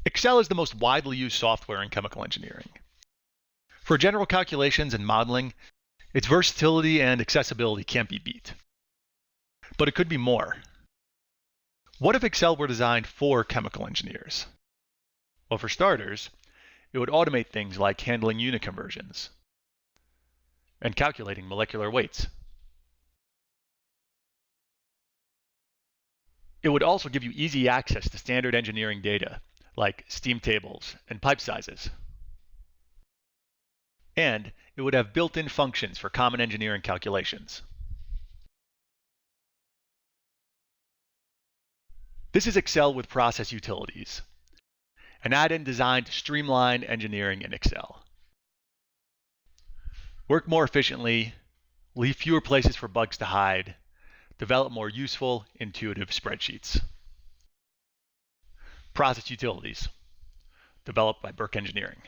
Excel is the most widely used software in chemical engineering. For general calculations and modeling, its versatility and accessibility can't be beat. But it could be more. What if Excel were designed for chemical engineers? Well, for starters, it would automate things like handling unit conversions and calculating molecular weights. It would also give you easy access to standard engineering data, like steam tables and pipe sizes. And it would have built-in functions for common engineering calculations. This is Excel with process utilities, an add-in designed to streamline engineering in Excel. Work more efficiently, leave fewer places for bugs to hide, develop more useful, intuitive spreadsheets. Process utilities, developed by Burke Engineering.